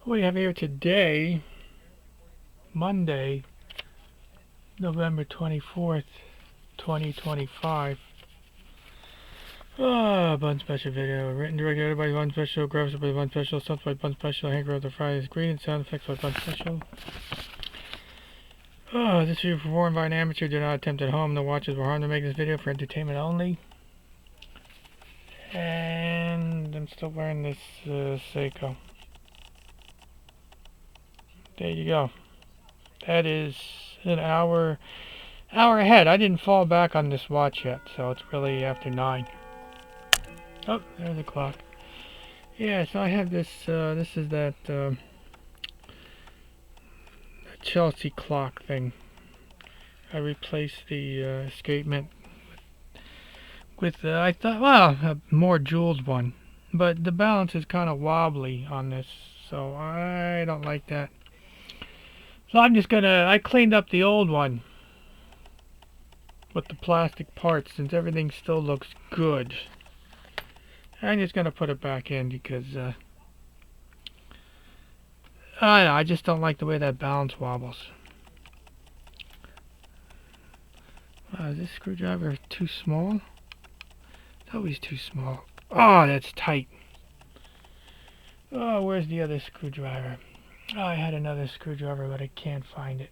We have here today, Monday, November 24th, 2025. Bun Special video. Written, directed by Bun Special, graphics by Bun Special, subs by Bun Special, Hank wrote the Friday's green, and sound effects by Bun Special. This video performed by an amateur. Do not attempt at home. The watches were harmed to make this video for entertainment only. And I'm still wearing this Seiko. There you go. That is an hour ahead. I didn't fall back on this watch yet, so it's really after 9. Oh, there's the clock. Yeah, so I have this, this is that Chelsea clock thing. I replaced the escapement with, I thought, well, a more jeweled one. But the balance is kind of wobbly on this, so I don't like that. So I'm just gonna, I cleaned up the old one with the plastic parts since everything still looks good. I'm just gonna put it back in because I don't know, I just don't like the way that balance wobbles. Is this screwdriver too small? It's always too small. Oh, that's tight. Oh, where's the other screwdriver? Oh, I had another screwdriver, but I can't find it.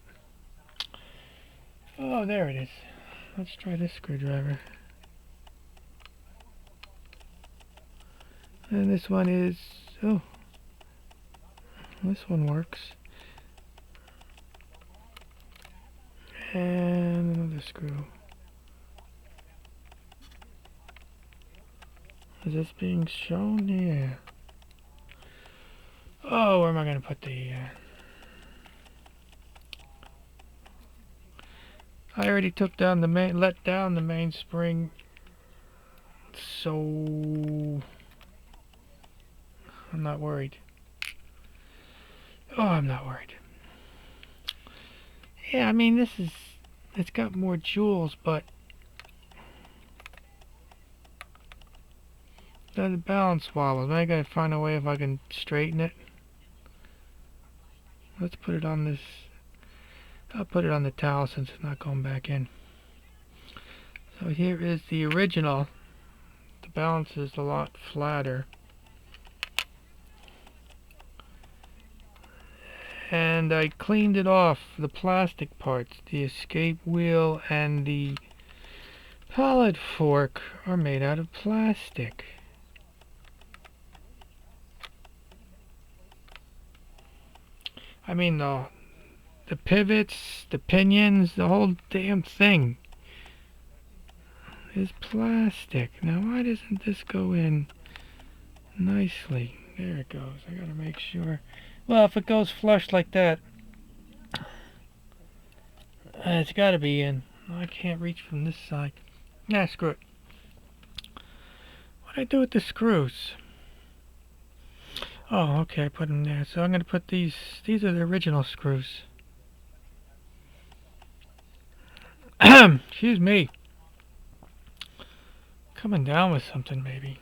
Oh, there it is. Let's try this screwdriver. And this one is... oh, this one works. And another screw. Is this being shown? Yeah. Oh, where am I going to put the... I already took down the main... let down the mainspring. So... I'm not worried. Oh, I'm not worried. Yeah, I mean, this is... it's got more jewels, but... the balance wobbles. I gotta find a way if I can straighten it. Let's put it on this... I'll put it on the towel since it's not going back in. So here is the original. The balance is a lot flatter. And I cleaned it off, the plastic parts. The escape wheel and the pallet fork are made out of plastic. I mean, the pivots, the pinions, the whole damn thing is plastic. Now, why doesn't this go in nicely? There it goes. I gotta make sure. Well, if it goes flush like that, it's gotta be in. I can't reach from this side. Nah, screw it. What do I do with the screws? Oh, okay, I put them there. So I'm gonna put these are the original screws. Excuse me. Coming down with something, maybe.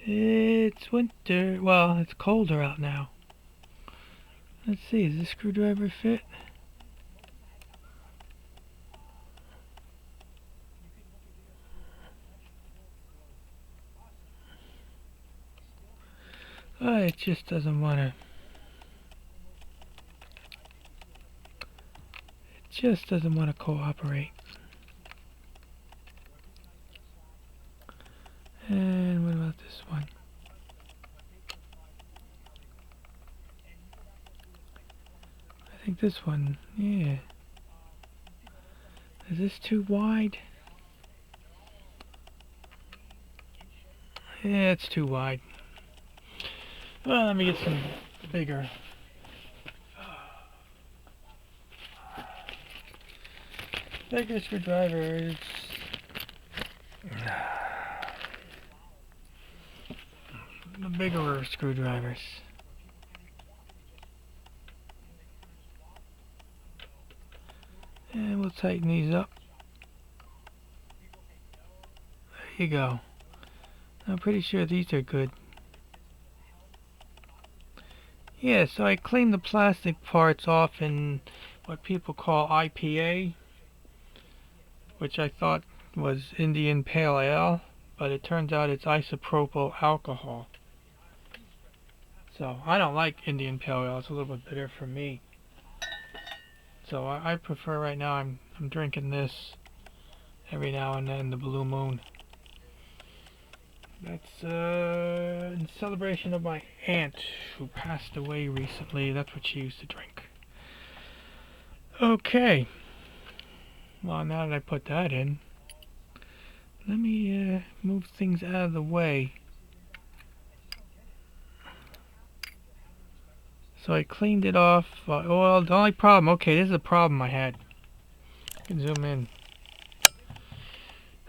It's winter. Well, it's colder out now. Let's see, does this screwdriver fit? Oh, it just doesn't want to. It just doesn't want to cooperate. And what about this one? I think this one, yeah. Is this too wide? Yeah, it's too wide. Well, let me get some bigger. Bigger screwdrivers. The bigger screwdrivers. And we'll tighten these up. There you go. I'm pretty sure these are good. Yeah, so I cleaned the plastic parts off in what people call IPA, which I thought was Indian Pale Ale, but it turns out it's isopropyl alcohol. So I don't like Indian Pale Ale. It's a little bit bitter for me. So I prefer right now. I'm drinking this every now and then, the Blue Moon. That's in celebration of my aunt who passed away recently. That's what she used to drink. Okay. Well, now that I put that in, let me move things out of the way. So I cleaned it off. Well, the only problem, okay, this is a problem I had. I can zoom in.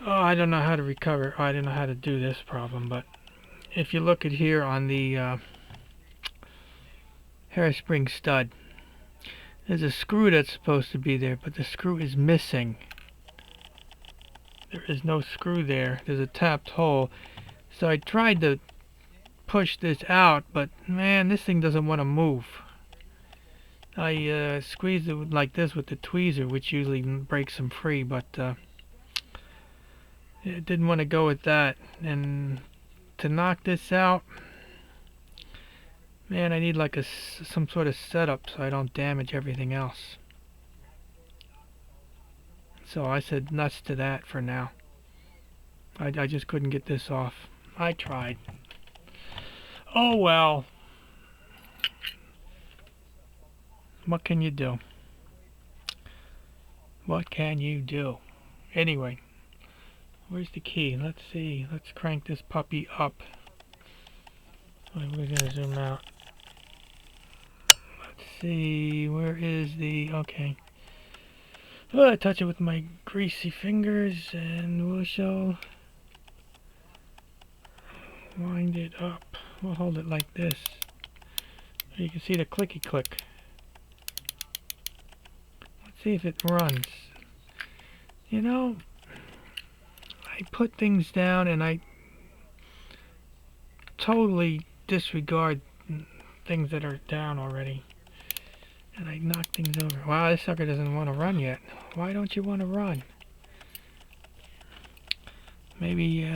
Oh, I don't know how to recover. Oh, I don't know how to do this problem, but if you look at here on the hairspring stud, there's a screw that's supposed to be there, but the screw is missing. There is no screw there. There's a tapped hole. So I tried to push this out, but man, this thing doesn't want to move. I squeezed it like this with the tweezer, which usually breaks them free, but it didn't want to go with that. And to knock this out, man, I need like some sort of setup so I don't damage everything else. So I said nuts to that for now. I just couldn't get this off. I tried. Oh well. What can you do? What can you do? Anyway, where's the key? Let's see. Let's crank this puppy up. We're gonna zoom out. Let's see. Where is the... Okay. Oh, I touch it with my greasy fingers and we shall wind it up. We'll hold it like this. You can see the clicky click. Let's see if it runs. You know, I put things down and I totally disregard things that are down already. And I knock things over. Wow, this sucker doesn't want to run yet. Why don't you want to run? Maybe,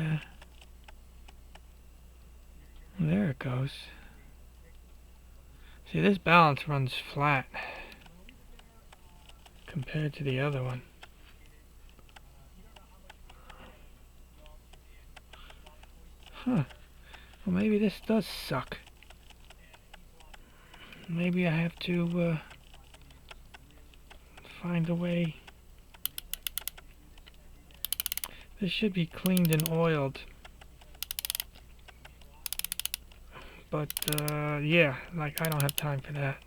there it goes. See, this balance runs flat compared to the other one. Huh. Well, maybe this does suck. Maybe I have to find a way. This should be cleaned and oiled. But yeah, like I don't have time for that.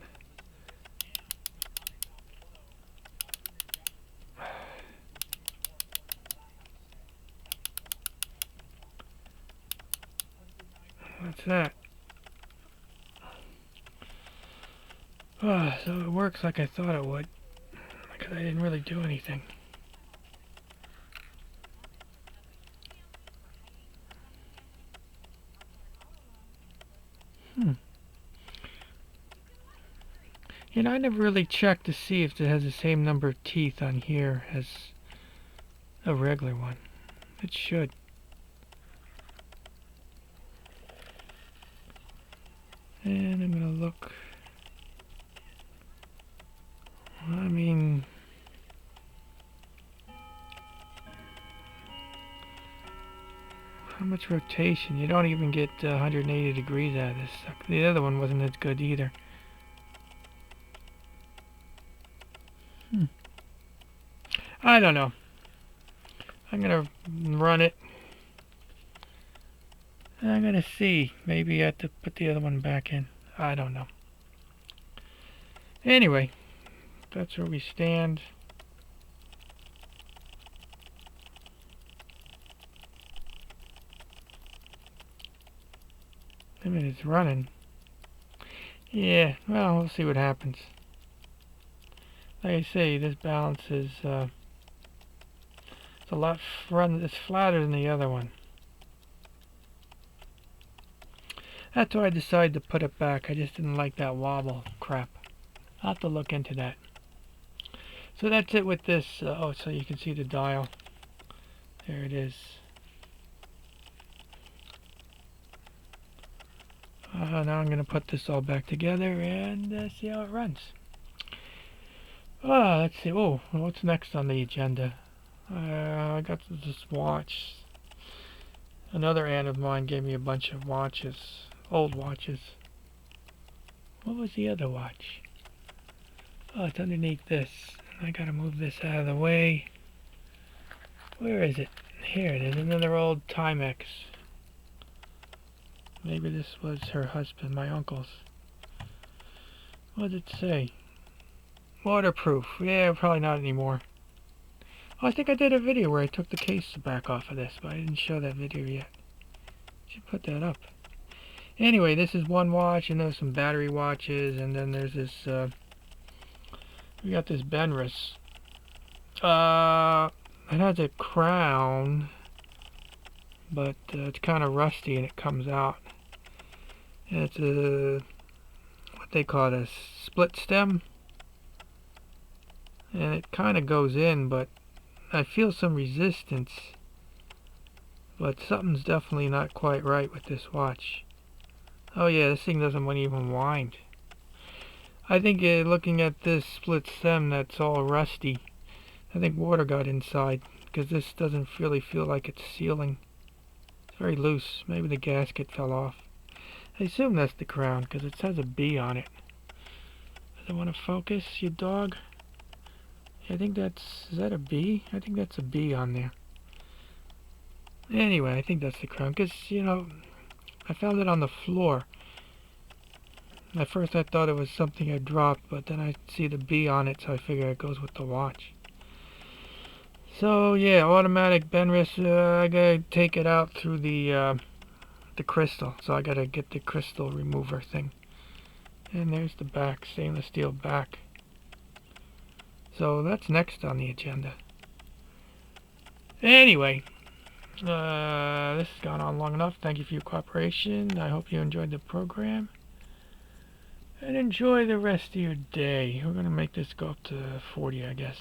What's that? So it works like I thought it would, because I didn't really do anything. You know, I never really checked to see if it has the same number of teeth on here as a regular one. It should. And I'm gonna look. I mean, how much rotation? You don't even get 180 degrees out of this. The other one wasn't as good either. I don't know. I'm gonna run it. I'm gonna see. Maybe I have to put the other one back in. I don't know. Anyway, that's where we stand. I mean, it's running. Yeah, well, we'll see what happens. Like I say, this balance is it's a lot it's flatter than the other one. That's why I decided to put it back. I just didn't like that wobble crap. I'll have to look into that. So that's it with this. Oh, so you can see the dial. There it is. Now I'm going to put this all back together and see how it runs. Let's see. Oh, what's next on the agenda? I got this watch. Another aunt of mine gave me a bunch of watches. Old watches. What was the other watch? Oh, it's underneath this. I gotta move this out of the way. Where is it? Here it is. Another old Timex. Maybe this was her husband, my uncle's. What did it say? Waterproof. Yeah, probably not anymore. Oh, I think I did a video where I took the case back off of this, but I didn't show that video yet. Should put that up. Anyway, this is one watch, and there's some battery watches, and then there's this, we got this Benris. It has a crown, but it's kind of rusty, and it comes out. And it's a, what they call it, a split stem. And it kind of goes in, but I feel some resistance. But something's definitely not quite right with this watch. Oh yeah, this thing doesn't even wind. I think looking at this split stem that's all rusty, I think water got inside, because this doesn't really feel like it's sealing. It's very loose. Maybe the gasket fell off. I assume that's the crown, because it says a B on it. Does it want to focus, you dog? I think that's... is that a B? I think that's a B on there. Anyway, I think that's the crown, because, you know, I found it on the floor. At first I thought it was something I dropped, but then I see the B on it, so I figure it goes with the watch. So, yeah, automatic Benris, I gotta take it out through the crystal. So I gotta get the crystal remover thing. And there's the back, stainless steel back. So that's next on the agenda. Anyway, this has gone on long enough. Thank you for your cooperation. I hope you enjoyed the program. And enjoy the rest of your day. We're going to make this go up to 40, I guess.